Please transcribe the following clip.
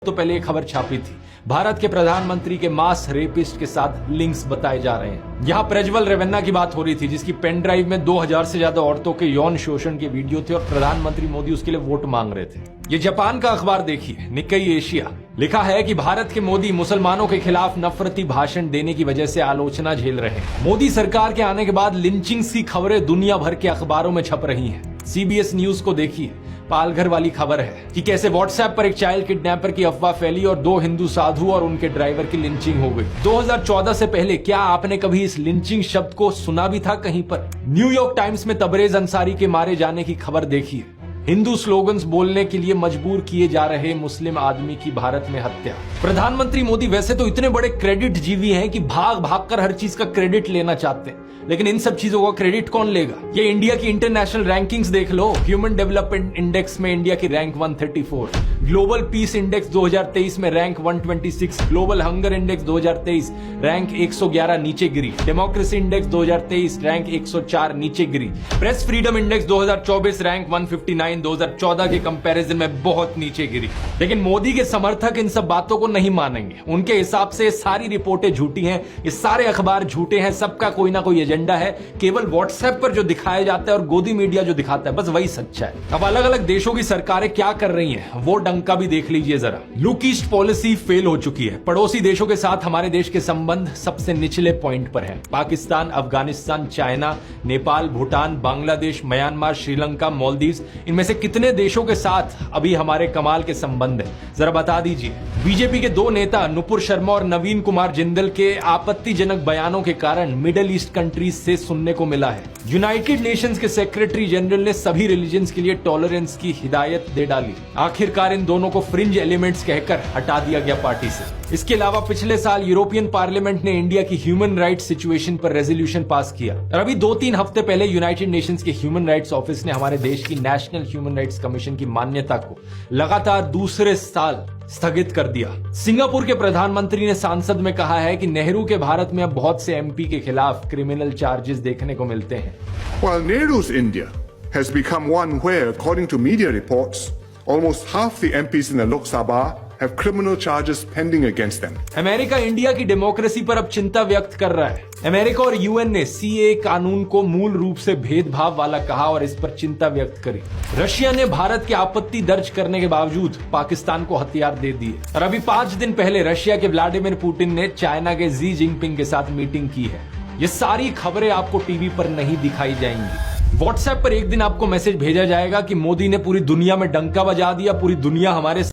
तो पहले एक खबर छापी थी, भारत के प्रधानमंत्री के मास रेपिस्ट के साथ लिंक्स बताए जा रहे हैं। यहां प्रज्वल रेवन्ना की बात हो रही थी, जिसकी पेन ड्राइव में 2000 से ज्यादा औरतों के यौन शोषण के वीडियो थे और प्रधानमंत्री मोदी उसके लिए वोट मांग रहे थे। ये जापान का अखबार देखिए, निक्केई एशिया, लिखा है कि भारत के मोदी मुसलमानों के खिलाफ नफरती भाषण देने की वजह से आलोचना झेल रहे हैं। मोदी सरकार के आने के बाद लिंचिंग्स की खबरें दुनिया भर के अखबारों में छप रही हैं। CBS न्यूज को देखिए, पालघर वाली खबर है कि कैसे व्हाट्सएप पर एक चाइल्ड किडनैपर की अफवाह फैली और 2 हिंदू साधु और उनके ड्राइवर की लिंचिंग हो गई। 2014 से पहले क्या आपने कभी इस लिंचिंग शब्द को सुना भी था कहीं पर? न्यूयॉर्क टाइम्स में तबरेज अंसारी के मारे जाने की खबर देखिए। हिंदू स्लोगन्स बोलने के लिए मजबूर किए जा रहे मुस्लिम आदमी की भारत में हत्या। प्रधानमंत्री मोदी वैसे तो इतने बड़े क्रेडिट जीवी हैं कि भाग भाग कर हर चीज का क्रेडिट लेना चाहते हैं, लेकिन इन सब चीजों का क्रेडिट कौन लेगा? ये इंडिया की इंटरनेशनल रैंकिंग्स देख लो। ह्यूमन डेवलपमेंट इंडेक्स में इंडिया की रैंक 134, ग्लोबल पीस इंडेक्स 2023 में rank 126, global hunger index 2023 rank 111 नीचे गिरी, डेमोक्रेसी इंडेक्स 2023 रैंक 104 नीचे गिरी, प्रेस फ्रीडम इंडेक्स 2024 रैंक 159 2014 के कंपैरिजन में बहुत नीचे गिरी। लेकिन मोदी के समर्थक इन सब बातों को नहीं मानेंगे। उनके हिसाब से सारी रिपोर्टें झूठी हैं, ये सारे अखबार झूठे हैं, सबका कोई ना कोई एजेंडा है। केवल व्हाट्सएप पर जो दिखाया जाता है और गोदी मीडिया जो दिखाता है, बस वही सच्चा है। अब अलग अलग देशों की सरकारें क्या कर रही हैं, वो डंका भी देख लीजिए जरा। लुक ईस्ट पॉलिसी फेल हो चुकी है। पड़ोसी देशों के साथ हमारे देश के संबंध सबसे निचले पॉइंट पर है। पाकिस्तान, अफगानिस्तान, चाइना, नेपाल, भूटान, बांग्लादेश, म्यांमार, श्रीलंका, मालदीव्स, इनमें से कितने देशों के साथ अभी हमारे कमाल के संबंध है, जरा बता दीजिए। बीजेपी के 2 नेता नुपुर शर्मा और नवीन कुमार जिंदल के आपत्तिजनक बयानों के कारण मिडिल ईस्ट कंट्रीज से सुनने को मिला है। यूनाइटेड नेशंस के सेक्रेटरी जनरल ने सभी रिलीजन्स के लिए टॉलरेंस की हिदायत दे डाली। आखिरकार इन दोनों को फ्रिंज एलिमेंट्स कहकर हटा दिया गया पार्टी से। इसके अलावा पिछले साल यूरोपियन पार्लियामेंट ने इंडिया की ह्यूमन राइट्स सिचुएशन पर रेजोल्यूशन पास किया और अभी 2-3 हफ्ते पहले यूनाइटेड नेशंस के ह्यूमन राइट्स ऑफिस ने हमारे देश की नेशनल ह्यूमन राइट्स कमीशन की मान्यता को लगातार दूसरे साल स्थगित कर दिया। सिंगापुर के प्रधानमंत्री ने सांसद में कहा है कि नेहरू के भारत में अब बहुत से MP के खिलाफ क्रिमिनल चार्जेस देखने को मिलते हैं। While Nehru's India has become one where, according to media reports, almost half the MPs in the Lok Sabha have criminal charges pending against them. America India की डेमोक्रेसी पर अब चिंता व्यक्त कर रहा है। अमेरिका और UN ने CAA कानून को मूल रूप से भेदभाव वाला कहा और इस पर चिंता व्यक्त करी। रशिया ने भारत की आपत्ति दर्ज करने के बावजूद पाकिस्तान को हथियार दे दिए और अभी 5 दिन पहले रशिया के व्लादिमीर पुतिन ने चाइना के जी जिनपिंग के साथ मीटिंग की है। ये सारी खबरें आपको टीवी पर नहीं दिखाई जाएंगी। व्हाट्सएप पर एक दिन आपको मैसेज भेजा जाएगा कि मोदी ने पूरी दुनिया में डंका बजा दिया, पूरी दुनिया हमारे